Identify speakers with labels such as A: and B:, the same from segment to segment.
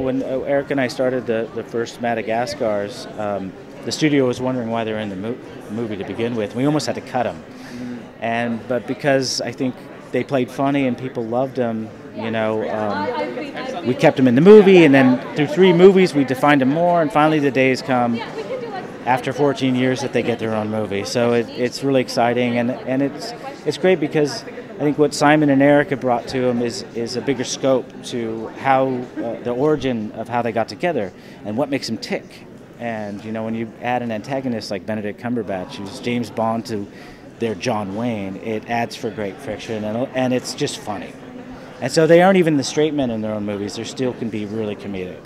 A: when Eric and I started the first Madagascars, the studio was wondering why they were in the movie to begin with. We almost had to cut them, but because I think they played funny and people loved them, you know, we kept them in the movie, and then through 3 movies we defined them more, and finally the days come after 14 years that they get their own movie. So it's really exciting, and it's great because I think what Simon and Eric have brought to them is a bigger scope to how the origin of how they got together and what makes them tick. And you know, when you add an antagonist like Benedict Cumberbatch, who's James Bond to their John Wayne, it adds for great friction, and it's just funny. And so they aren't even the straight men in their own movies; they still can be really comedic,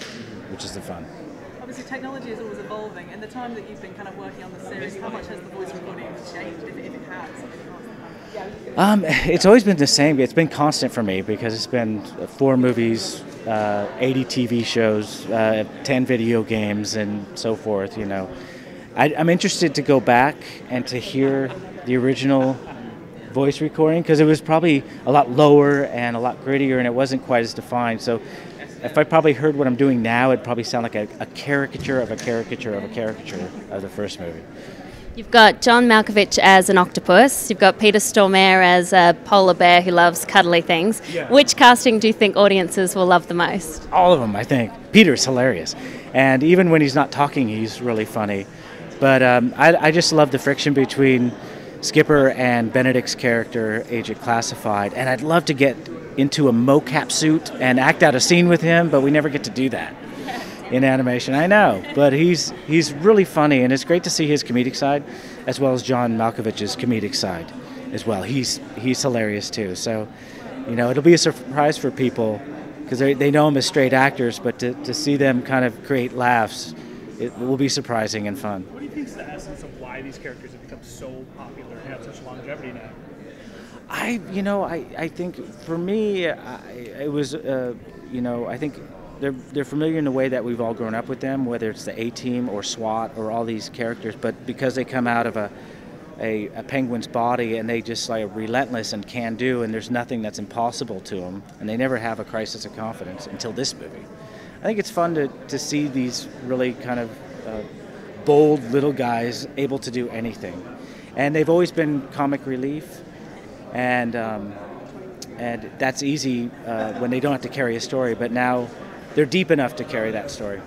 A: which is the fun.
B: Obviously, technology is always evolving. In the time that you've been kind of working on the series, how much has the voice recording changed, if it has?
A: It's always been the same. It's been constant for me because it's been 4 movies, 80 TV shows, 10 video games, and so forth. You know, I'm interested to go back and to hear the original voice recording because it was probably a lot lower and a lot grittier, and it wasn't quite as defined. So if I probably heard what I'm doing now, it'd probably sound like a caricature of a caricature of a caricature of the first movie.
C: You've got John Malkovich as an octopus. You've got Peter Stormare as a polar bear who loves cuddly things.
A: Yeah.
C: Which casting do you think audiences will love the most?
A: All of them, I think. Peter's hilarious. And even when he's not talking, he's really funny. But I just love the friction between Skipper and Benedict's character, Agent Classified. And I'd love to get into a mocap suit and act out a scene with him, but we never get to do that in animation. I know, but he's really funny, and it's great to see his comedic side as well as John Malkovich's comedic side as well. He's hilarious too. So, you know, it'll be a surprise for people because they know him as straight actors, but to see them kind of create laughs, it will be surprising and fun.
D: What do you think is the essence of why these characters have become so popular and have such longevity now?
A: I think for me, it was, I think they're familiar in the way that we've all grown up with them, whether it's the A-Team or SWAT or all these characters, but because they come out of a penguin's body and they just like relentless and can do, and there's nothing that's impossible to them, and they never have a crisis of confidence until this movie. I think it's fun to see these really kind of bold little guys able to do anything, and they've always been comic relief, and that's easy when they don't have to carry a story, but now they're deep enough to carry that story.